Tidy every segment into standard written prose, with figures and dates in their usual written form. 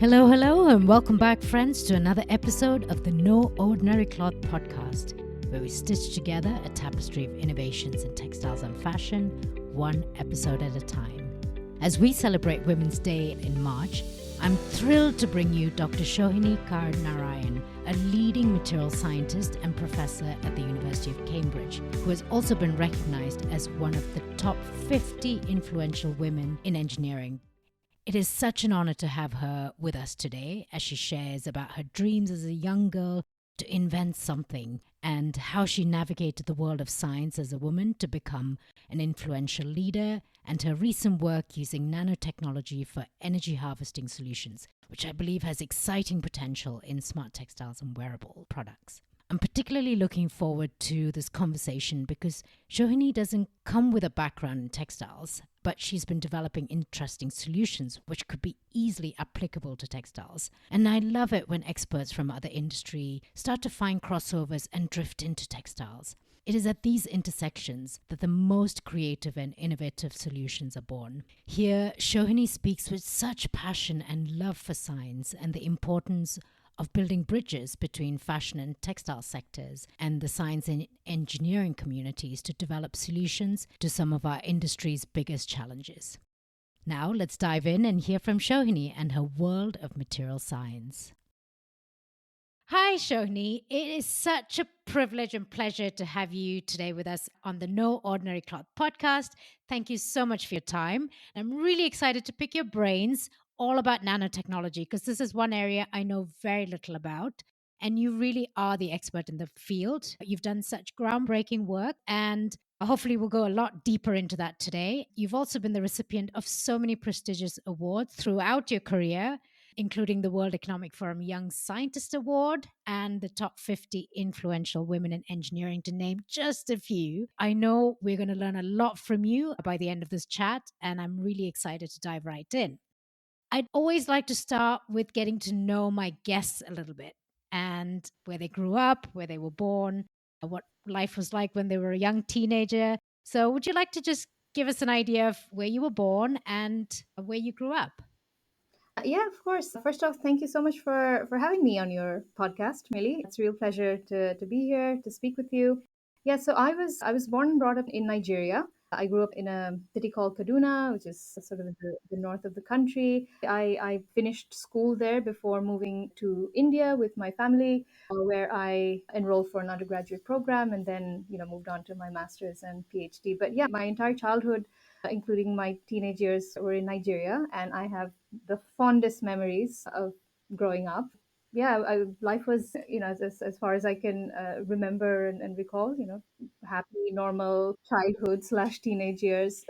Hello, hello, and welcome back, friends, to another episode of the No Ordinary Cloth podcast, where we stitch together a tapestry of innovations in textiles and fashion, one episode at a time. As we celebrate Women's Day in March, I'm thrilled to bring you Dr. Sohini Kar-Narayan, a leading material scientist and professor at the University of Cambridge, who has also been recognized as one of the top 50 influential women in engineering. It is such an honor to have her with us today as she shares about her dreams as a young girl to invent something and how she navigated the world of science as a woman to become an influential leader, and her recent work using nanotechnology for energy harvesting solutions, which I believe has exciting potential in smart textiles and wearable products. I'm particularly looking forward to this conversation because Sohini doesn't come with a background in textiles, but she's been developing interesting solutions which could be easily applicable to textiles. And I love it when experts from other industry start to find crossovers and drift into textiles. It is at these intersections that the most creative and innovative solutions are born. Here, Sohini speaks with such passion and love for science and the importance of building bridges between fashion and textile sectors and the science and engineering communities to develop solutions to some of our industry's biggest challenges. Now, let's dive in and hear from Sohini and her world of material science. Hi, Sohini. It is such a privilege and pleasure to have you today with us on the No Ordinary Cloth podcast. Thank you so much for your time. I'm really excited to pick your brains all about nanotechnology because this is one area I know very little about. And you really are the expert in the field. You've done such groundbreaking work, and hopefully, we'll go a lot deeper into that today. You've also been the recipient of so many prestigious awards throughout your career, including the World Economic Forum Young Scientist Award and the Top 50 Influential Women in Engineering, to name just a few. I know we're going to learn a lot from you by the end of this chat, and I'm really excited to dive right in. I'd always like to start with getting to know my guests a little bit and where they grew up, where they were born, what life was like when they were a young teenager. So, would you like to just give us an idea of where you were born and where you grew up? Yeah, of course. First off, thank you so much for having me on your podcast, Millie. It's a real pleasure to be here to speak with you. Yeah, so I was born and brought up in Nigeria. I grew up in a city called Kaduna, which is sort of the north of the country. I finished school there before moving to India with my family, where I enrolled for an undergraduate program and then, moved on to my master's and PhD. But yeah, my entire childhood, including my teenage years, were in Nigeria, and I have the fondest memories of growing up. Yeah, life was, as far as I can remember and recall, happy, normal childhood slash teenage years.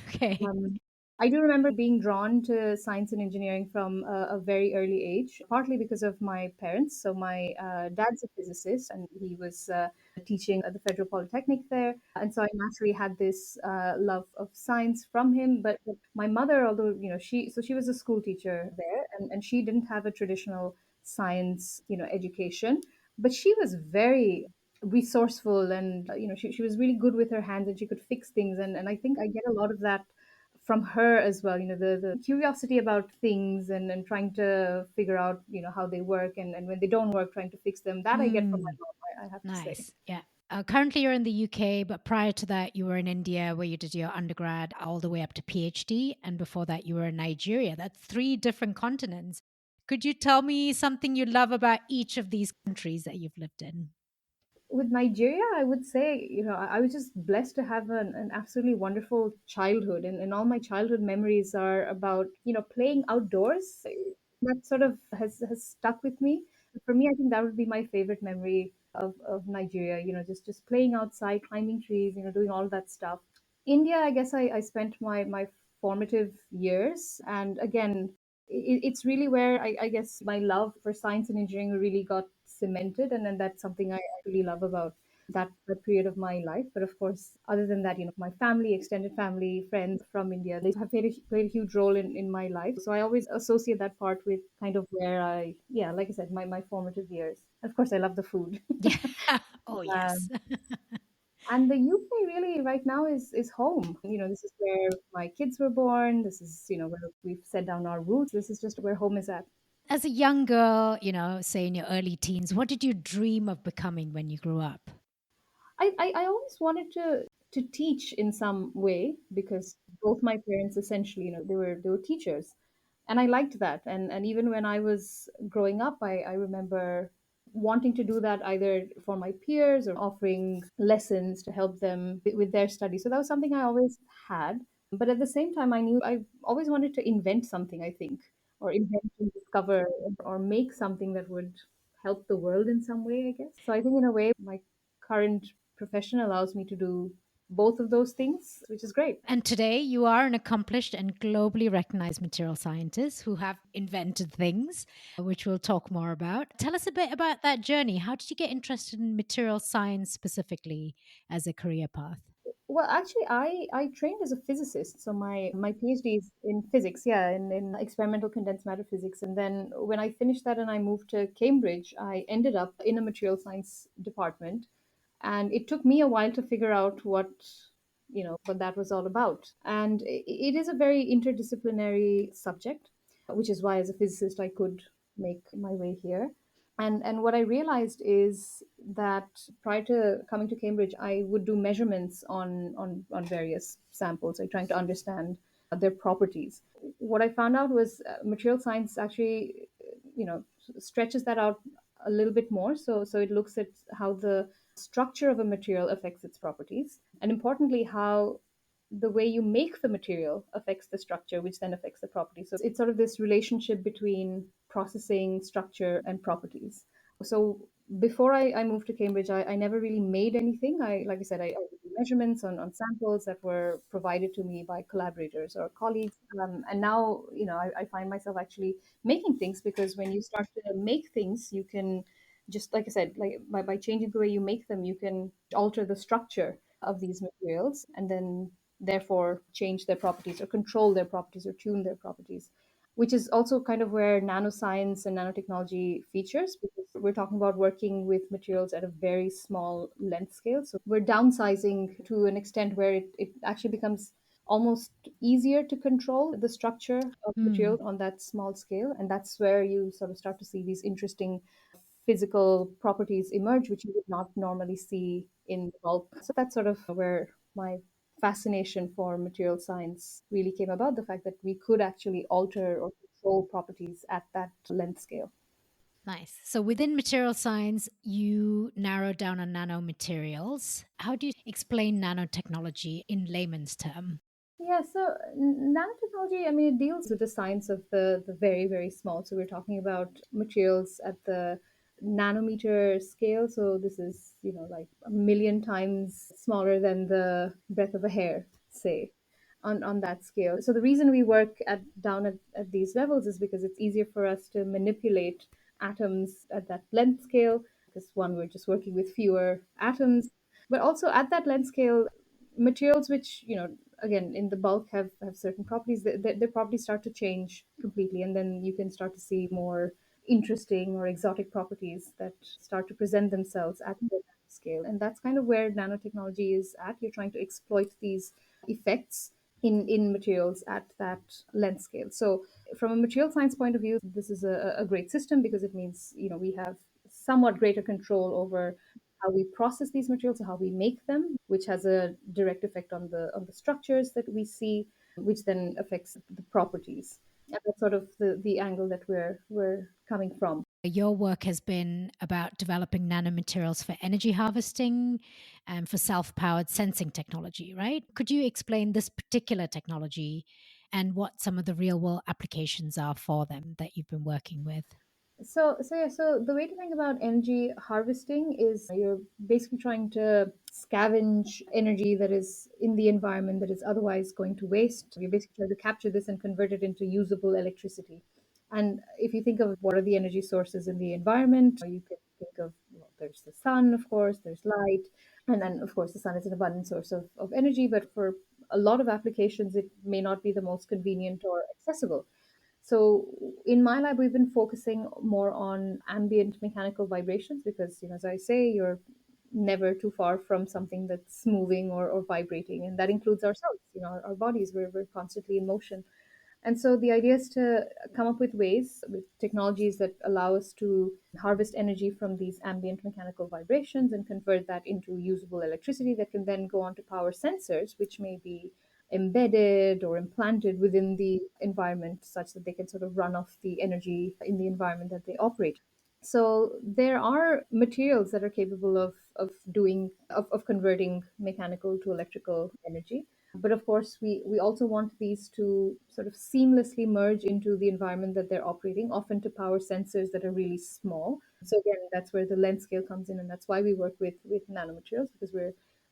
Okay. Um, I do remember being drawn to science and engineering from a very early age, partly because of my parents. So, my dad's a physicist and he was teaching at the Federal Polytechnic there. And so I naturally had this love of science from him. But my mother, although, she was a school teacher there and she didn't have a traditional science, education, but she was very resourceful and, she was really good with her hands and she could fix things. And I think I get a lot of that from her as well, the curiosity about things and trying to figure out, how they work and when they don't work, trying to fix them. That I get from my Mm, mom, I have to say. nice. Yeah. Currently, you're in the UK, but prior to that, you were in India where you did your undergrad all the way up to PhD. And before that, you were in Nigeria. That's three different continents. Could you tell me something you love about each of these countries that you've lived in? With Nigeria, I would say, I was just blessed to have an absolutely wonderful childhood. And all my childhood memories are about, playing outdoors. That sort of has stuck with me. For me, I think that would be my favorite memory of Nigeria, just playing outside, climbing trees, doing all that stuff. India, I guess I spent my formative years. And again, it's really where I guess my love for science and engineering really got cemented. And then that's something I really love about that period of my life. But of course, other than that, my family, extended family, friends from India, they have played a huge role in my life. So I always associate that part with kind of where yeah, like I said, my formative years. Of course, I love the food. Yeah. Oh, yes. um, and the UK really right now is home. This is where my kids were born. This is, where we've set down our roots. This is just where home is at. As a young girl, say in your early teens, what did you dream of becoming when you grew up? I always wanted to teach in some way because both my parents essentially, they were teachers, and I liked that. And even when I was growing up, I remember wanting to do that either for my peers or offering lessons to help them with their studies. So that was something I always had. But at the same time, I knew I always wanted to invent something, I think, or invent and discover or make something that would help the world in some way, I guess. So I think in a way, my current profession allows me to do both of those things, which is great. And today you are an accomplished and globally recognized material scientist who have invented things, which we'll talk more about. Tell us a bit about that journey. How did you get interested in material science specifically as a career path? Well, actually, I trained as a physicist. So my PhD is in physics, yeah, in experimental condensed matter physics. And then when I finished that and I moved to Cambridge, I ended up in a material science department. And it took me a while to figure out what that was all about. And it is a very interdisciplinary subject, which is why as a physicist I could make my way here. And what I realized is that prior to coming to Cambridge, I would do measurements on various samples, like trying to understand their properties. What I found out was material science actually, stretches that out a little bit more. So it looks at how the structure of a material affects its properties, and importantly, how the way you make the material affects the structure, which then affects the properties. So it's sort of this relationship between processing, structure, and properties. So before I moved to Cambridge, I never really made anything. Like I said, I did measurements on samples that were provided to me by collaborators or colleagues. And now, I find myself actually making things, because when you start to make things, you can just, like I said, like by changing the way you make them, you can alter the structure of these materials and then therefore change their properties or control their properties or tune their properties, which is also kind of where nanoscience and nanotechnology features, because we're talking about working with materials at a very small length scale. So we're downsizing to an extent where it actually becomes almost easier to control the structure of Hmm. material on that small scale. And that's where you sort of start to see these interesting physical properties emerge, which you would not normally see in bulk. So that's sort of where my fascination for material science really came about, the fact that we could actually alter or control properties at that length scale. Nice. So within material science, you narrowed down on nanomaterials. How do you explain nanotechnology in layman's term? Yeah, so nanotechnology, I mean, it deals with the science of the very, very small. So we're talking about materials at the nanometer scale. So this is, like a million times smaller than the breadth of a hair, say, on that scale. So the reason we work at these levels is because it's easier for us to manipulate atoms at that length scale, because one, we're just working with fewer atoms, but also at that length scale, materials which, again in the bulk have certain properties, their properties start to change completely, and then you can start to see more interesting or exotic properties that start to present themselves at the scale. And that's kind of where nanotechnology is at. You're trying to exploit these effects in materials at that length scale. So from a material science point of view, this is a great system, because it means, we have somewhat greater control over how we process these materials, how we make them, which has a direct effect on the structures that we see, which then affects the properties. And that's sort of the angle that we're coming from. Your work has been about developing nanomaterials for energy harvesting and for self powered sensing technology, right? Could you explain this particular technology and what some of the real world applications are for them that you've been working with? So the way to think about energy harvesting is you're basically trying to scavenge energy that is in the environment that is otherwise going to waste. You're basically trying to capture this and convert it into usable electricity. And if you think of what are the energy sources in the environment, you can think of, there's the sun, of course, there's light, and then of course the sun is an abundant source of energy, but for a lot of applications it may not be the most convenient or accessible. So in my lab, we've been focusing more on ambient mechanical vibrations, because, as I say, you're never too far from something that's moving or vibrating, and that includes ourselves. Our bodies, we're constantly in motion. And so the idea is to come up with ways, with technologies that allow us to harvest energy from these ambient mechanical vibrations and convert that into usable electricity that can then go on to power sensors, which may be embedded or implanted within the environment such that they can sort of run off the energy in the environment that they operate. So there are materials that are capable of converting mechanical to electrical energy. But of course, we also want these to sort of seamlessly merge into the environment that they're operating, often to power sensors that are really small. So again, that's where the length scale comes in, and that's why we work with nanomaterials, because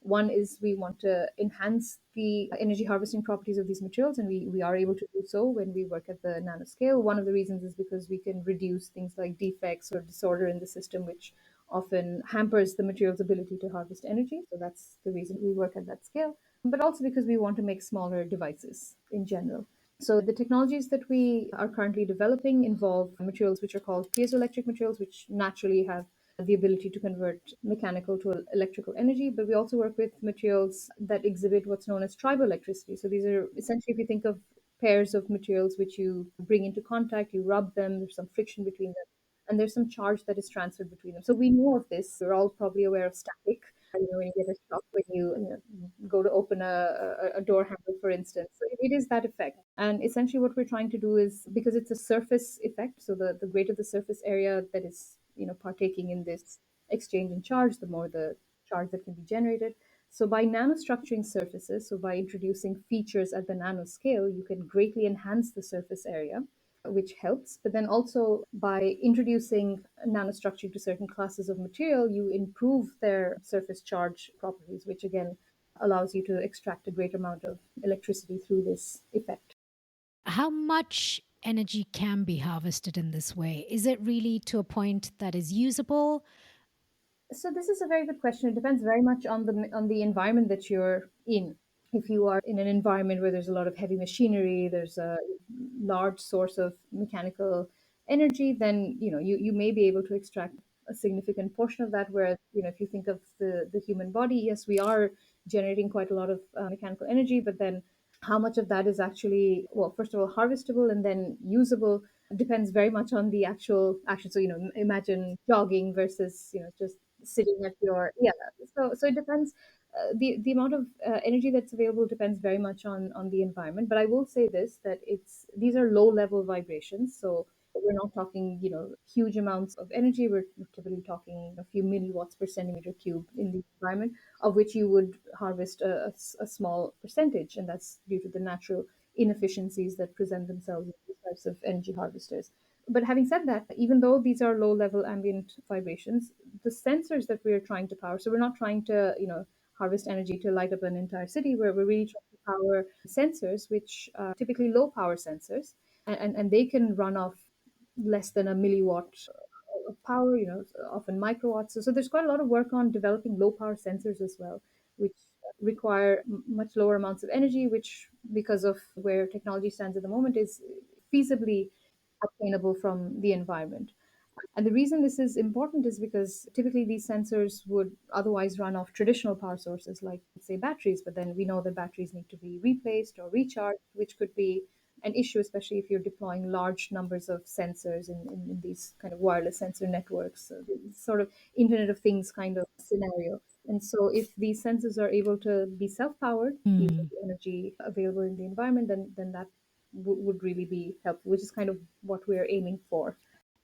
one is we want to enhance the energy harvesting properties of these materials, and we are able to do so when we work at the nanoscale. One of the reasons is because we can reduce things like defects or disorder in the system, which often hampers the material's ability to harvest energy. So that's the reason we work at that scale, but also because we want to make smaller devices in general. So the technologies that we are currently developing involve materials which are called piezoelectric materials, which naturally have the ability to convert mechanical to electrical energy. But we also work with materials that exhibit what's known as triboelectricity. So these are essentially, if you think of pairs of materials which you bring into contact, you rub them, there's some friction between them, and there's some charge that is transferred between them. So we know of this. We're all probably aware of static. When you get a shock when go to open a door handle, for instance. So it is that effect. And essentially, what we're trying to do is, because it's a surface effect, so the greater the surface area that is partaking in this exchange in charge, the more the charge that can be generated. So by nanostructuring surfaces, so by introducing features at the nanoscale, you can greatly enhance the surface area, which helps. But then also by introducing nanostructure to certain classes of material, you improve their surface charge properties, which again allows you to extract a greater amount of electricity through this effect. How much energy can be harvested in this way? Is it really to a point that is usable? So this is a very good question. It depends very much on the environment that you're in. If you are in an environment where there's a lot of heavy machinery, there's a large source of mechanical energy, then you may be able to extract a significant portion of that. Whereas if you think of the human body, yes, we are generating quite a lot of mechanical energy, but then how much of that is actually, well, first of all, harvestable and then usable depends very much on the actual action. So imagine jogging versus just sitting at your, yeah. So it depends. The amount of energy that's available depends very much on the environment. But I will say this, that these are low level vibrations, so we're not talking huge amounts of energy. We're typically talking a few milliwatts per centimeter cube in the environment, of which you would harvest a small percentage, and that's due to the natural inefficiencies that present themselves in these types of energy harvesters. But having said that, even though these are low level ambient vibrations, the sensors that we're trying to power, so we're not trying to, harvest energy to light up an entire city, where we're really trying to power sensors, which are typically low power sensors, and they can run off less than a milliwatt of power, often microwatts. So there's quite a lot of work on developing low power sensors as well, which require much lower amounts of energy, which, because of where technology stands at the moment, is feasibly obtainable from the environment. And the reason this is important is because typically these sensors would otherwise run off traditional power sources like, say, batteries, but then we know that batteries need to be replaced or recharged, which could be an issue, especially if you're deploying large numbers of sensors in these kind of wireless sensor networks, so this sort of Internet of Things kind of scenario. And so if these sensors are able to be self-powered using Hmm. the energy available in the environment, then that would really be helpful, which is kind of what we're aiming for.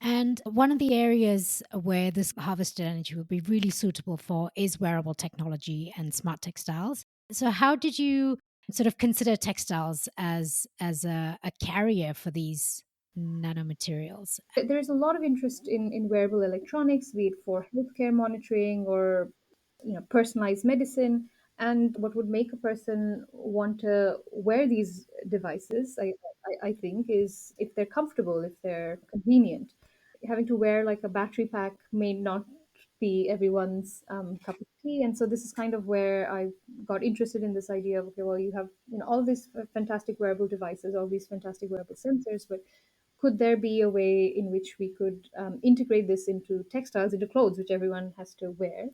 And one of the areas where this harvested energy would be really suitable for is wearable technology and smart textiles. So, how did you sort of consider textiles as a carrier for these nanomaterials? There is a lot of interest in wearable electronics, be it for healthcare monitoring or personalized medicine. And what would make a person want to wear these devices, I think, is if they're comfortable, if they're convenient. Having to wear like a battery pack may not be everyone's cup of tea, and so this is kind of where I got interested in this idea of, okay, well, you have all these fantastic wearable devices, all these fantastic wearable sensors, but could there be a way in which we could integrate this into textiles, into clothes, which everyone has to wear,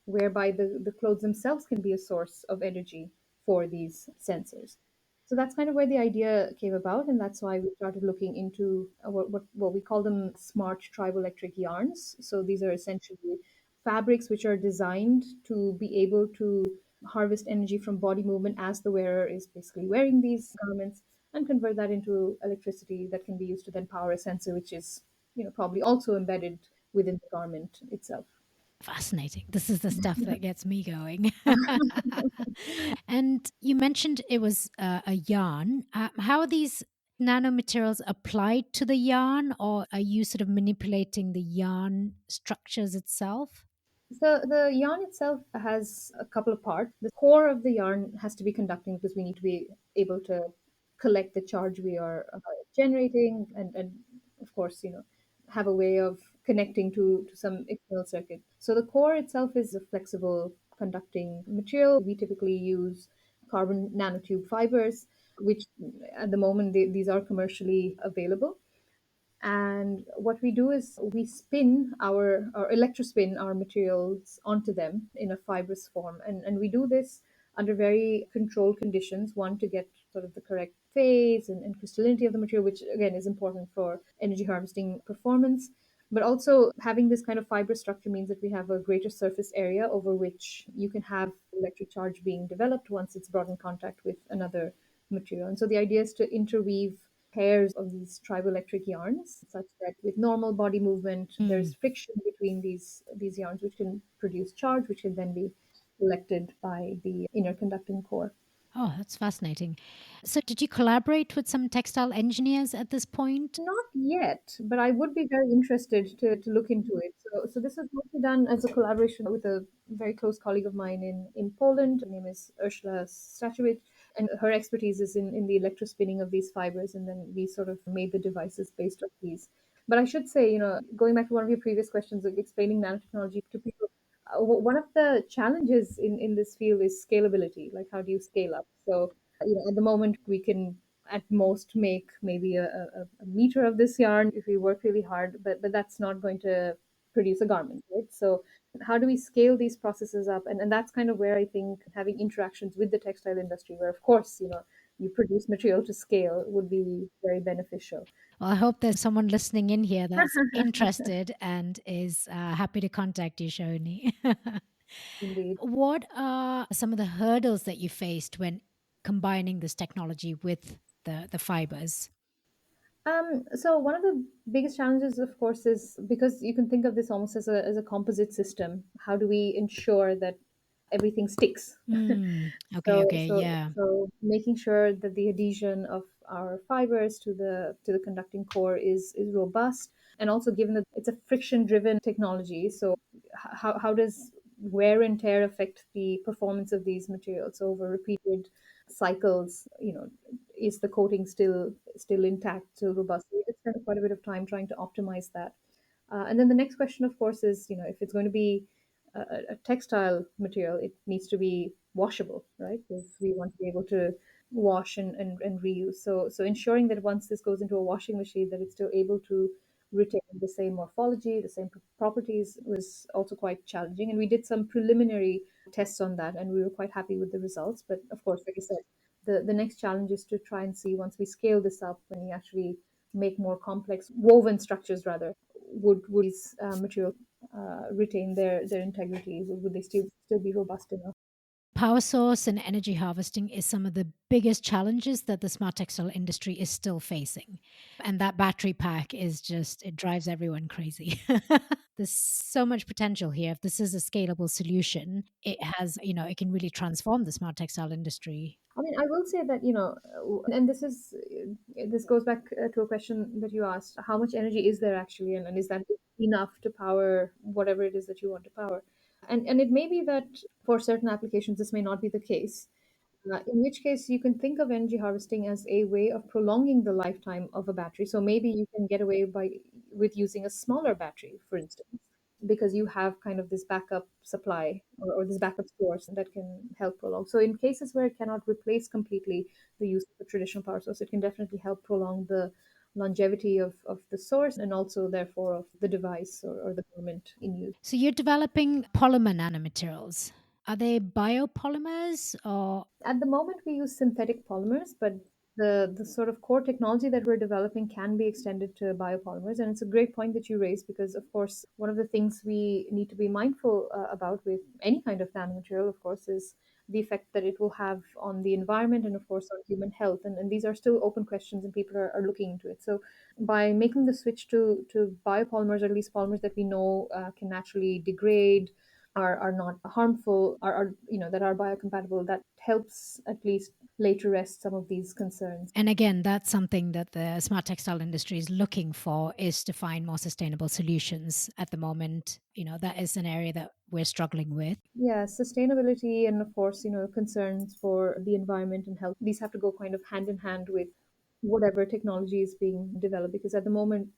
whereby the clothes themselves can be a source of energy for these sensors? So that's kind of where the idea came about, and that's why we started looking into what we call them smart triboelectric yarns. So these are essentially fabrics which are designed to be able to harvest energy from body movement as the wearer is basically wearing these garments, and convert that into electricity that can be used to then power a sensor, which is probably also embedded within the garment itself. Fascinating. This is the stuff that gets me going. And you mentioned it was a yarn. How are these nanomaterials applied to the yarn, or are you sort of manipulating the yarn structures itself? So the yarn itself has a couple of parts. The core of the yarn has to be conducting because we need to be able to collect the charge we are generating, and of course, have a way of connecting to some external circuit. So the core itself is a flexible conducting material. We typically use carbon nanotube fibers, which at the moment these are commercially available. And what we do is we spin our or electrospin our materials onto them in a fibrous form, and we do this under very controlled conditions, one to get sort of the correct phase and crystallinity of the material, which again is important for energy harvesting performance. But also having this kind of fibrous structure means that we have a greater surface area over which you can have electric charge being developed once it's brought in contact with another material. And so the idea is to interweave pairs of these triboelectric yarns such that with normal body movement Hmm. there's friction between these yarns, which can produce charge, which can then be collected by the inner conducting core. Oh, that's fascinating. So, did you collaborate with some textile engineers at this point? Not yet, but I would be very interested to look into it. So this is mostly done as a collaboration with a very close colleague of mine in Poland. Her name is Ursula Stachowicz, and her expertise is in the electrospinning of these fibers, and then we sort of made the devices based on these. But I should say, going back to one of your previous questions, like explaining nanotechnology to people, one of the challenges in this field is scalability. Like, how do you scale up? So, at the moment, we can at most make maybe a meter of this yarn if we work really hard, but that's not going to produce a garment, right? So, how do we scale these processes up? And that's kind of where I think having interactions with the textile industry, where of course, you produce material to scale, would be very beneficial. Well, I hope there's someone listening in here that's interested and is happy to contact you, Shoni. Indeed. What are some of the hurdles that you faced when combining this technology with the fibers? So one of the biggest challenges, of course, is because you can think of this almost as a composite system. How do we ensure that everything sticks? Mm, okay, So, okay, so, yeah. so making sure that the adhesion of our fibers to the conducting core is robust, and also given that it's a friction-driven technology, so how does wear and tear affect the performance of these materials? So over repeated cycles, is the coating still intact, still robust? We did spend quite a bit of time trying to optimize that. And then the next question, of course, is if it's going to be a textile material, it needs to be washable, right? Because we want to be able to wash and reuse. So ensuring that once this goes into a washing machine, that it's still able to retain the same morphology, the same properties, was also quite challenging. And we did some preliminary tests on that, and we were quite happy with the results. But of course, like I said, the next challenge is to try and see, once we scale this up, when we actually make more complex woven structures, rather, would these materials retain their integrity? Would they still be robust enough? Power source and energy harvesting is some of the biggest challenges that the smart textile industry is still facing. And that battery pack is just, it drives everyone crazy. There's so much potential here. If this is a scalable solution, it has, it can really transform the smart textile industry. I mean, I will say that, and this goes back to a question that you asked: how much energy is there actually, and is that enough to power whatever it is that you want to power? And it may be that for certain applications this may not be the case. In which case, you can think of energy harvesting as a way of prolonging the lifetime of a battery. So maybe you can get away with using a smaller battery, for instance, because you have kind of this backup supply, or this backup source that can help prolong. So in cases where it cannot replace completely the use of a traditional power source, it can definitely help prolong the longevity of the source, and also therefore of the device, or the garment in use. So you're developing polymer nanomaterials. Are they biopolymers or? At the moment, we use synthetic polymers, but the sort of core technology that we're developing can be extended to biopolymers. And it's a great point that you raised because, of course, one of the things we need to be mindful about with any kind of nanomaterial, of course, is the effect that it will have on the environment and, of course, on human health. And these are still open questions, and people are looking into it. So, by making the switch to biopolymers, or at least polymers that we know can naturally degrade, are not harmful, are that are biocompatible, that helps at least lay to rest some of these concerns. And again, that's something that the smart textile industry is looking for, is to find more sustainable solutions. At the moment, that is an area that we're struggling with. Yeah, sustainability and, of course, concerns for the environment and health, these have to go kind of hand in hand with whatever technology is being developed, because at the moment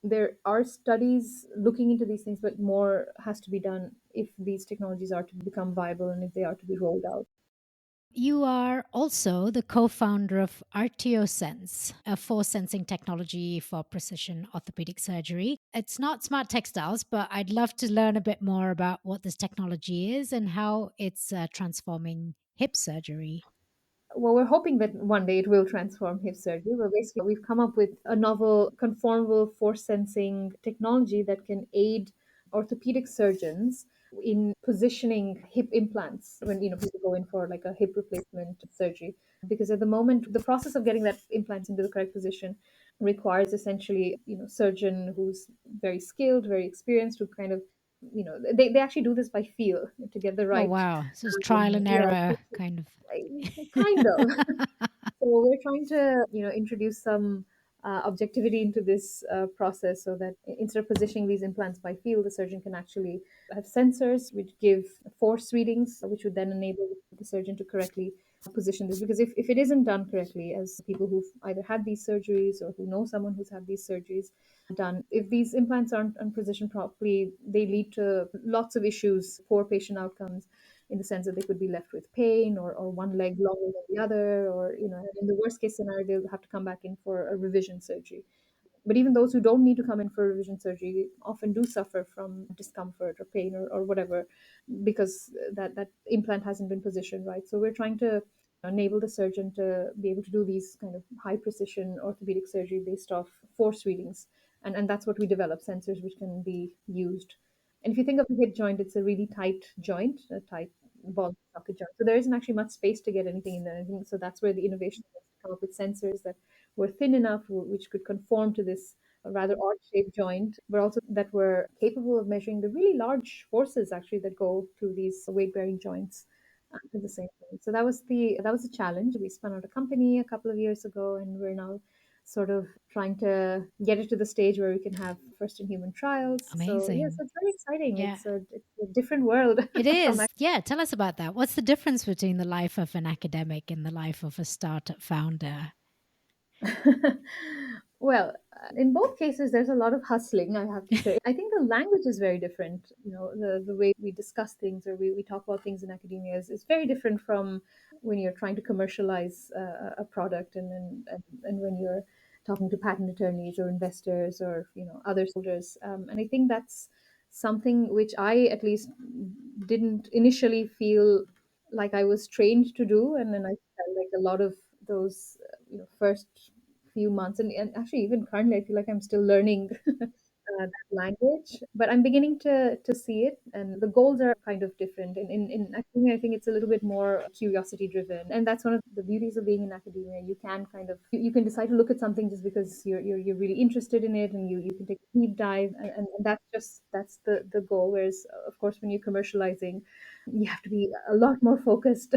there are studies looking into these things, but more has to be done if these technologies are to become viable and if they are to be rolled out. You are also the co founder of Arteosense, a force sensing technology for precision orthopedic surgery. It's not smart textiles, but I'd love to learn a bit more about what this technology is and how it's transforming hip surgery. Well, we're hoping that one day it will transform hip surgery. But basically, we've come up with a novel conformable force sensing technology that can aid orthopedic surgeons in positioning hip implants when people go in for like a hip replacement surgery. Because at the moment, the process of getting that implant into the correct position requires essentially surgeon who's very skilled, very experienced, who kind of they actually do this by feel to get the Oh, right wow. So it's trial and yeah, error kind of. kind of. So we're trying to, introduce some objectivity into this process, so that instead of positioning these implants by feel, the surgeon can actually have sensors which give force readings, which would then enable the surgeon to correctly position this. Because if it isn't done correctly, as people who've either had these surgeries or who know someone who's had these surgeries done, if these implants aren't positioned properly, they lead to lots of issues, poor patient outcomes, in the sense that they could be left with pain, or one leg longer than the other, or in the worst case scenario, they'll have to come back in for a revision surgery. But even those who don't need to come in for revision surgery often do suffer from discomfort or pain, or whatever, because that implant hasn't been positioned right. So we're trying to enable the surgeon to be able to do these kind of high precision orthopedic surgery based off force readings. And that's what we develop, sensors which can be used. And if you think of the hip joint, it's a really tight joint, a tight ball and socket joint. So there isn't actually much space to get anything in there. I think so that's where the innovation is, to come up with sensors that were thin enough, which could conform to this rather odd shaped joint, but also that were capable of measuring the really large forces actually that go through these weight bearing joints at the same time. So that was a challenge. We spun out a company a couple of years ago, and we're now sort of trying to get it to the stage where we can have first in human trials. So yes, Amazing. it's very exciting. Yeah, It's a different world it from is. Yeah, tell us about that. What's the difference between the life of an academic and the life of a startup founder? well, in both cases, there's a lot of hustling, I have to say. I think the language is very different. The way we discuss things, or we talk about things in academia is very different from when you're trying to commercialize a product, and when you're talking to patent attorneys or investors, or other stakeholders. And I think that's something which I at least didn't initially feel like I was trained to do, and then I felt like a lot of those first few months, and actually even currently, I feel like I'm still learning that language, but I'm beginning to see it, and the goals are kind of different. In academia, I think it's a little bit more curiosity driven, and that's one of the beauties of being in academia. You can kind of you can decide to look at something just because you're really interested in it, and you can take a deep dive, and that's the goal. Whereas, of course, when you're commercializing, you have to be a lot more focused.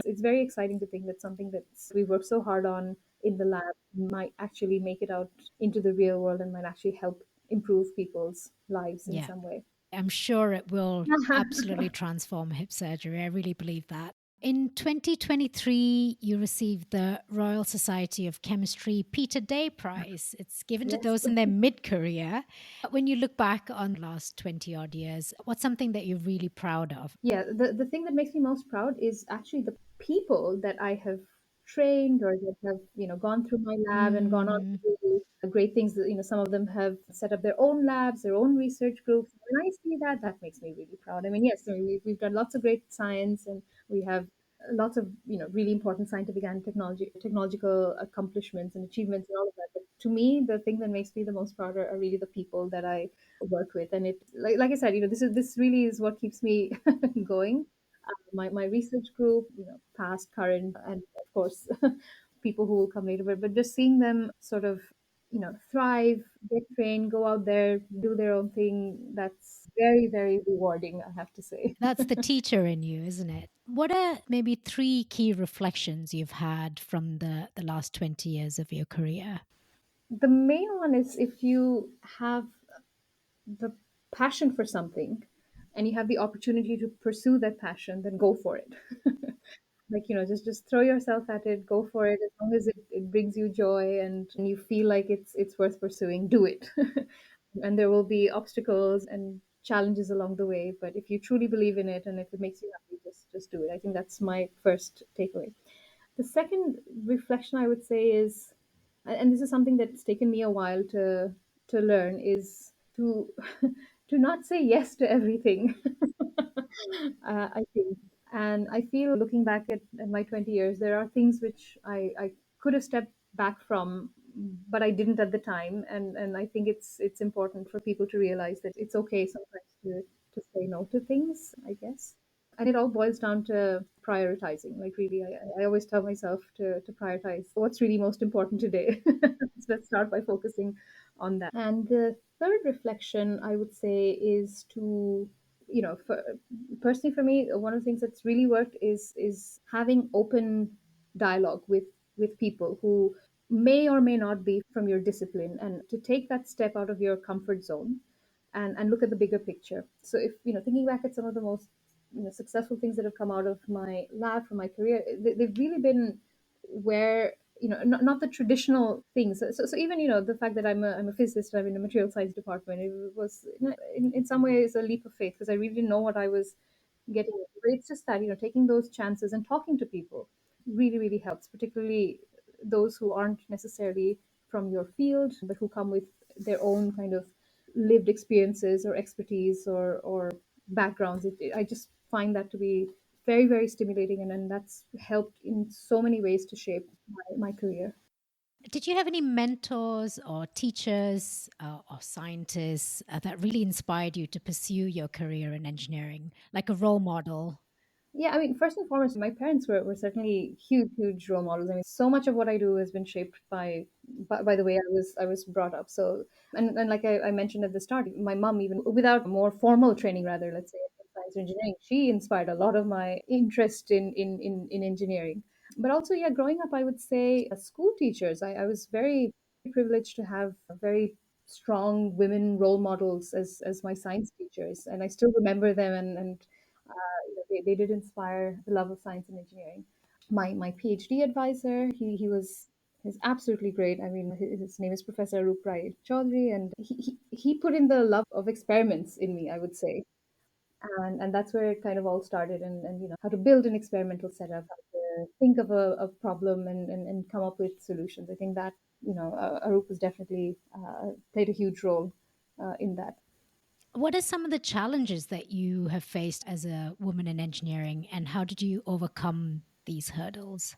It's very exciting to think that something that we work so hard on in the lab might actually make it out into the real world, and might actually help improve people's lives in Yeah, some way. I'm sure it will absolutely transform hip surgery. I really believe that. In 2023, you received the Royal Society of Chemistry Peter Day Prize. It's given to Yes. those in their mid career. When you look back on the last 20 odd years, what's something that you're really proud of? Yeah, the thing that makes me most proud is actually the people that I have trained, or that have gone through my lab and gone on Mm, to great things that, some of them have set up their own labs, their own research groups. When I see that, that makes me really proud. I mean, yes, I mean, we've done lots of great science, and we have lots of, really important scientific and technological accomplishments and achievements and all of that. But to me, the thing that makes me the most proud are really the people that I work with. And it, like I said, this really is what keeps me going. My research group, past, current, and of course, people who will come later. But just seeing them sort of, thrive, get trained, go out there, do their own thing, that's very, very rewarding, I have to say. That's the teacher in you, isn't it? What are maybe three key reflections you've had from the last 20 years of your career? The main one is, if you have the passion for something and you have the opportunity to pursue that passion, then go for it. Like, just throw yourself at it, go for it. As long as it brings you joy and you feel like it's worth pursuing, do it. And there will be obstacles and challenges along the way, but if you truly believe in it and if it makes you happy, just do it. I think that's my first takeaway. The second reflection I would say is, and this is something that's taken me a while to learn, is to to not say yes to everything. I think, and I feel, looking back at my 20 years, there are things which I could have stepped back from, but I didn't at the time. And I think it's important for people to realize that it's okay sometimes to say no to things, I guess. And it all boils down to prioritizing. Like, really, I always tell myself to prioritize what's really most important today. So let's start by focusing on that. And the third reflection, I would say, is to, personally for me, one of the things that's really worked is having open dialogue with people who may or may not be from your discipline, and to take that step out of your comfort zone and look at the bigger picture. So, if, thinking back at some of the most, successful things that have come out of my lab, from my career, they've really been where, not the traditional things. So even, the fact that I'm a physicist, I'm in the material science department, it was, in some ways, a leap of faith, because I really didn't know what I was getting into. But it's just that, taking those chances and talking to people really, really helps, particularly those who aren't necessarily from your field, but who come with their own kind of lived experiences or expertise or backgrounds. I just find that to be very, very stimulating, and that's helped in so many ways to shape my career. Did you have any mentors or teachers or scientists that really inspired you to pursue your career in engineering, like a role model? Yeah, I mean, first and foremost, my parents were certainly huge, huge role models. I mean, so much of what I do has been shaped by the way I was brought up. So, and like I mentioned at the start, my mom, even without more formal training, rather, let's say, in science or engineering, she inspired a lot of my interest in engineering. But also, yeah, growing up, I would say, school teachers. I was very privileged to have very strong women role models as my science teachers, and I still remember them, and they did inspire the love of science and engineering. My PhD advisor, he's absolutely great. I mean, his name is Professor Rup Rai Chaudhary, and he put in the love of experiments in me, I would say. And that's where it kind of all started, and how to build an experimental setup, how to think of a problem, and come up with solutions. I think that, Arup has definitely played a huge role in that. What are some of the challenges that you have faced as a woman in engineering, and how did you overcome these hurdles?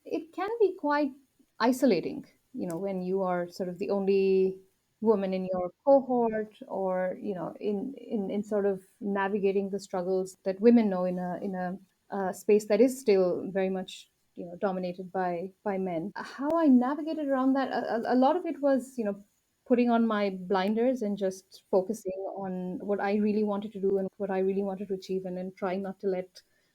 It can be quite isolating, when you are sort of the only woman in your cohort, or, in sort of navigating the struggles that women know in a space that is still very much, dominated by men. How I navigated around that, a lot of it was, putting on my blinders and just focusing on what I really wanted to do and what I really wanted to achieve, and then trying not to let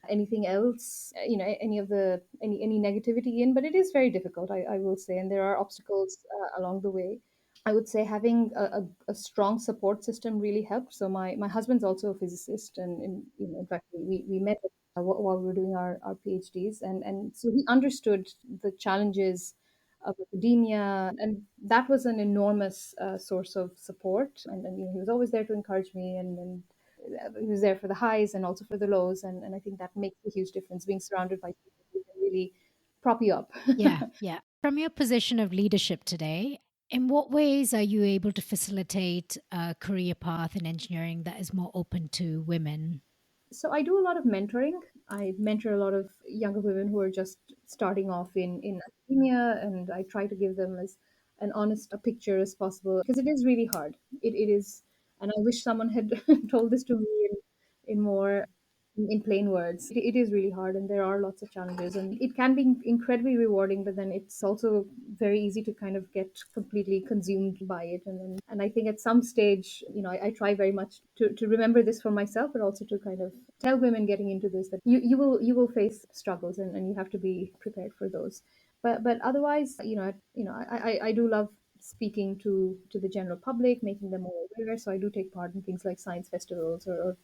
anything else, any negativity in. But it is very difficult, I will say, and there are obstacles along the way. I would say having a strong support system really helped. So my husband's also a physicist, and in fact, we met while we were doing our PhDs, and so he understood the challenges of academia, and that was an enormous source of support. And he was always there to encourage me, and he was there for the highs and also for the lows, and I think that makes a huge difference, being surrounded by people who can really prop you up. Yeah, yeah. From your position of leadership today, In what ways are you able to facilitate a career path in engineering that is more open to women? So I do a lot of mentoring. I mentor a lot of younger women who are just starting off in academia, and I try to give them as an honest a picture as possible because it is really hard. It is, and I wish someone had told this to me in more in plain words. It is really hard, and there are lots of challenges, and it can be incredibly rewarding. But then it's also very easy to kind of get completely consumed by it, and I think at some stage, I try very much to remember this for myself, but also to kind of tell women getting into this that you will face struggles, and you have to be prepared for those. But otherwise, I do love speaking to the general public, making them more aware. So I do take part in things like science festivals or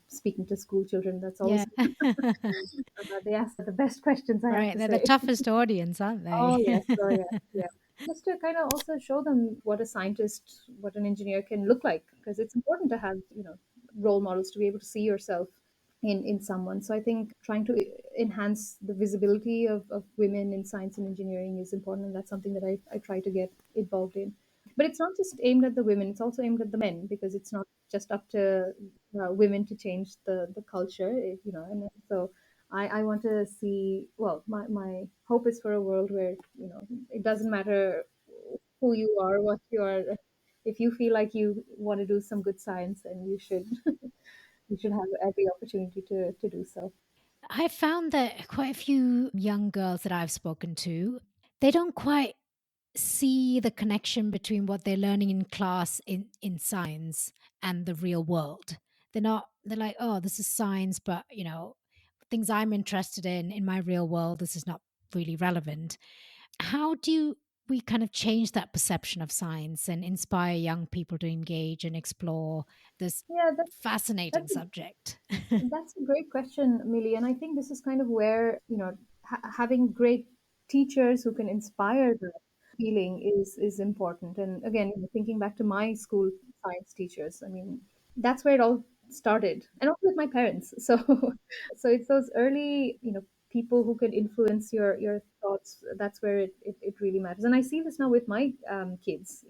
speaking to school children. That's always Yeah. they ask the best questions, I have Right. to They're the say. toughest audience, aren't Oh they? yes, oh yes, yeah. Just to kind of also show them what a scientist, what an engineer can look like, because it's important to have role models to be able to see yourself in someone. So I think trying to enhance the visibility of women in science and engineering is important, and that's something that I try to get involved in. But it's not just aimed at the women; it's also aimed at the men, because it's not just up to women to change the culture, and so I want to see, well, my hope is for a world where, it doesn't matter who you are, what you are. If you feel like you want to do some good science, then you should you should have every opportunity to do so. I found that quite a few young girls that I've spoken to, they don't quite see the connection between what they're learning in class in science and the real world. They're like, oh, this is science, but things I'm interested in my real world, this is not really relevant. How do we kind of change that perception of science and inspire young people to engage and explore this Yeah, fascinating that's subject? That's a great question, Millie. And I think this is kind of where, having great teachers who can inspire that feeling is important. And again, thinking back to my school science teachers, I mean, that's where it all started. And also with my parents. So it's those early, people who can influence your thoughts. That's where it really matters. And I see this now with my kids,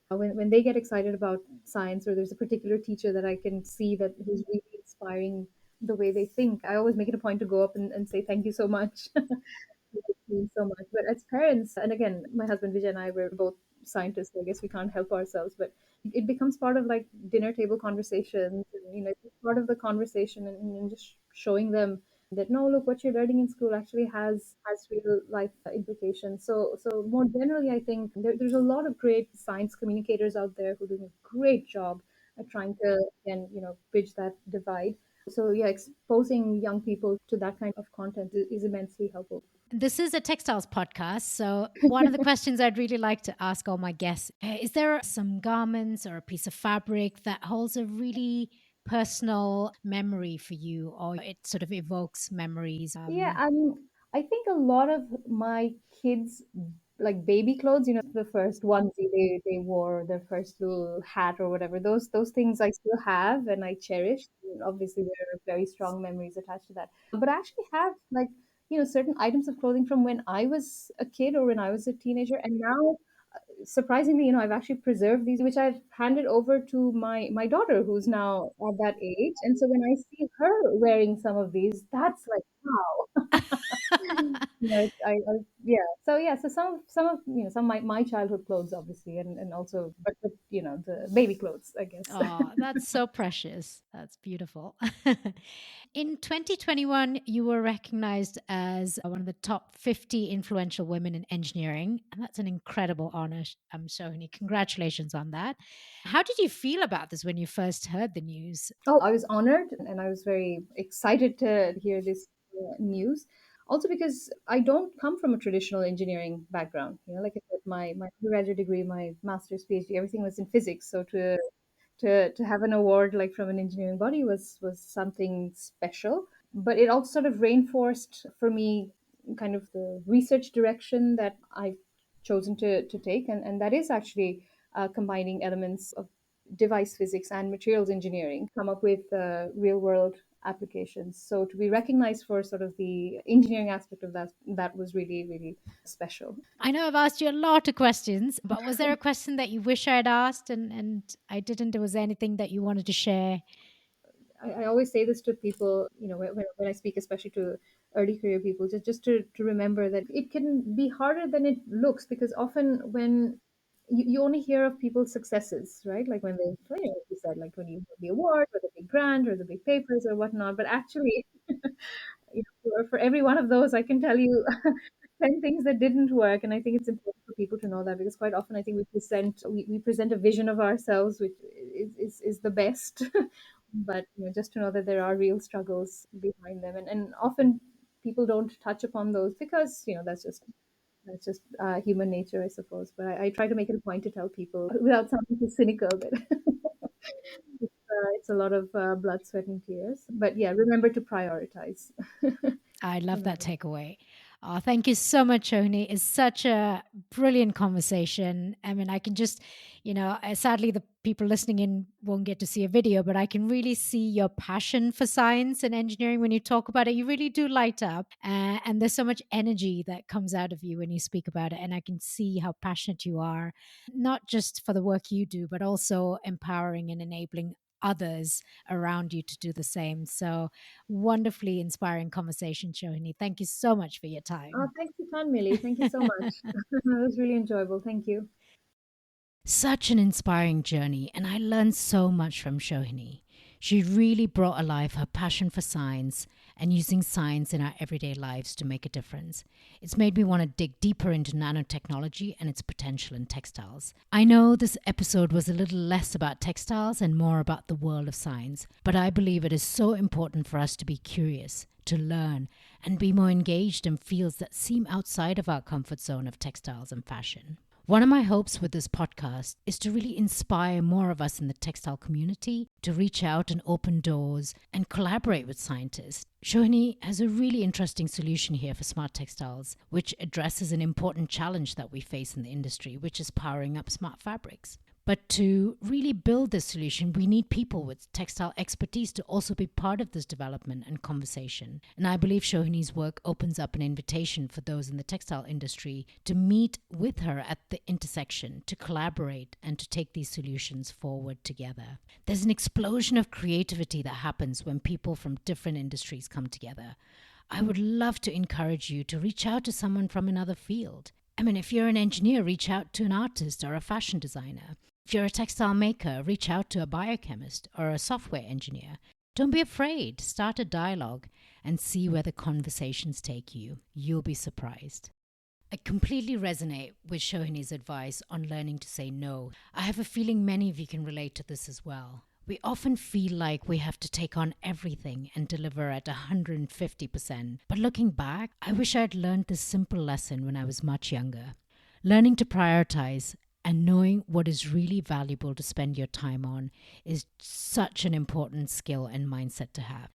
when they get excited about science, or there's a particular teacher that I can see that who's really inspiring the way they think, I always make it a point to go up and say thank you so much. It means so much. But as parents, and again, my husband Vijay and I were both scientists, so I guess we can't help ourselves. But it becomes part of like dinner table conversations, and it's part of the conversation, and just showing them that no, look, what you're learning in school actually has real life implications. So more generally, I think there's a lot of great science communicators out there who are doing a great job at trying to, again, bridge that divide. So yeah, exposing young people to that kind of content is immensely helpful. This is a textiles podcast. So, one of the questions I'd really like to ask all my guests is there some garments or a piece of fabric that holds a really personal memory for you, or it sort of evokes memories? Yeah, I think a lot of my kids, like baby clothes, the first onesie they wore, their first little hat or whatever, those things I still have and I cherish. And obviously, there are very strong memories attached to that. But I actually have, like, certain items of clothing from when I was a kid or when I was a teenager, and now surprisingly, I've actually preserved these, which I've handed over to my daughter, who's now at that age. And so when I see her wearing some of these, that's like, wow. Yeah. So yeah, so some of some of my childhood clothes, obviously, and also, but the baby clothes, I guess. Oh, that's so precious. That's beautiful. In 2021, you were recognized as one of the top 50 influential women in engineering. And that's an incredible honor, Sohini. Congratulations on that. How did you feel about this when you first heard the news? Oh, I was honored, and I was very excited to hear this news. Also, because I don't come from a traditional engineering background. Like I said, my undergraduate degree, my master's, PhD, everything was in physics. So to have an award like from an engineering body was something special. But it also sort of reinforced for me kind of the research direction that I've chosen to take, and that is actually combining elements of device physics and materials engineering, come up with real world applications. So to be recognized for sort of the engineering aspect of that was really, really special. I know I've asked you a lot of questions, but was there a question that you wish I'd asked and I didn't? Was there anything that you wanted to share? I always say this to people, when I speak, especially to early career people, just to remember that it can be harder than it looks, because often when you only hear of people's successes, right? Like when they, like you said, like when you win the award or the big grant or the big papers or whatnot. But actually, for every one of those, I can tell you 10 things that didn't work. And I think it's important for people to know that, because quite often I think we present a vision of ourselves which is the best. But just to know that there are real struggles behind them, and often people don't touch upon those because that's just human nature, I suppose. But I try to make it a point to tell people without sounding too cynical that it's a lot of blood, sweat, and tears. But yeah, remember to prioritize. I love that Remember. takeaway. Thank you so much, Shoni. It's such a brilliant conversation. I mean, I can just, sadly, the people listening in won't get to see a video, but I can really see your passion for science and engineering when you talk about it. You really do light up. And there's so much energy that comes out of you when you speak about it. And I can see how passionate you are, not just for the work you do, but also empowering and enabling others around you to do the same. So, wonderfully inspiring conversation, Shohini. Thank you so much for your time. Thanks a ton, Millie. Thank you so much. It was really enjoyable. Thank you. Such an inspiring journey, and I learned so much from Shohini. She really brought alive her passion for science and using science in our everyday lives to make a difference. It's made me want to dig deeper into nanotechnology and its potential in textiles. I know this episode was a little less about textiles and more about the world of science, but I believe it is so important for us to be curious, to learn, and be more engaged in fields that seem outside of our comfort zone of textiles and fashion. One of my hopes with this podcast is to really inspire more of us in the textile community to reach out and open doors and collaborate with scientists. Shohini has a really interesting solution here for smart textiles, which addresses an important challenge that we face in the industry, which is powering up smart fabrics. But to really build this solution, we need people with textile expertise to also be part of this development and conversation. And I believe Shohini's work opens up an invitation for those in the textile industry to meet with her at the intersection, to collaborate, and to take these solutions forward together. There's an explosion of creativity that happens when people from different industries come together. I would love to encourage you to reach out to someone from another field. I mean, if you're an engineer, reach out to an artist or a fashion designer. If you're a textile maker, reach out to a biochemist or a software engineer. Don't be afraid. Start a dialogue and see where the conversations take you. You'll be surprised. I completely resonate with Shohini's advice on learning to say no. I have a feeling many of you can relate to this as well. We often feel like we have to take on everything and deliver at 150%. But looking back, I wish I'd learned this simple lesson when I was much younger. Learning to prioritize and knowing what is really valuable to spend your time on is such an important skill and mindset to have.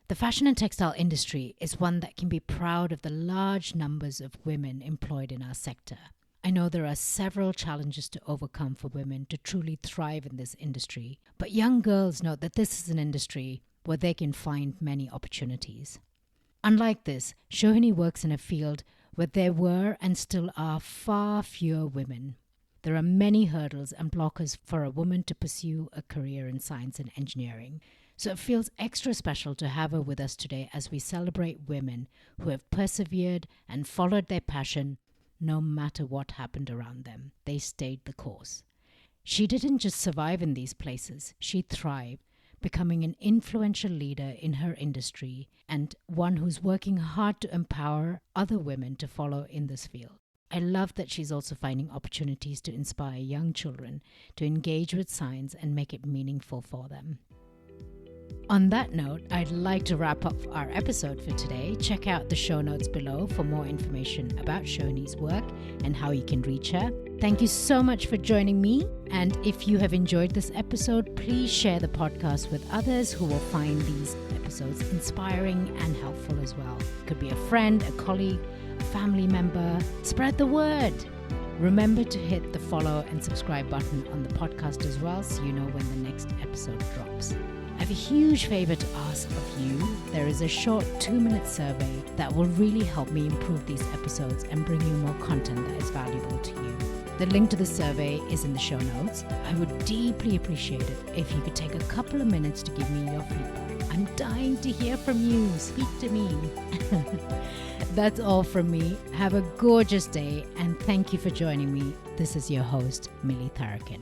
The fashion and textile industry is one that can be proud of the large numbers of women employed in our sector. I know there are several challenges to overcome for women to truly thrive in this industry, but young girls know that this is an industry where they can find many opportunities. Unlike this, Shohini works in a field where there were and still are far fewer women. There are many hurdles and blockers for a woman to pursue a career in science and engineering. So it feels extra special to have her with us today as we celebrate women who have persevered and followed their passion no matter what happened around them. They stayed the course. She didn't just survive in these places, she thrived, becoming an influential leader in her industry and one who's working hard to empower other women to follow in this field. I love that she's also finding opportunities to inspire young children to engage with science and make it meaningful for them. On that note, I'd like to wrap up our episode for today. Check out the show notes below for more information about Shohini's work and how you can reach her. Thank you so much for joining me. And if you have enjoyed this episode, please share the podcast with others who will find these episodes inspiring and helpful as well. It could be a friend, a colleague, a family member. Spread the word. Remember to hit the follow and subscribe button on the podcast as well so you know when the next episode drops. I have a huge favor to ask of you. There is a short 2-minute survey that will really help me improve these episodes and bring you more content that is valuable to you. The link to the survey is in the show notes. I would deeply appreciate it if you could take a couple of minutes to give me your feedback. I'm dying to hear from you. Speak to me. That's all from me. Have a gorgeous day and thank you for joining me. This is your host, Millie Tharakin.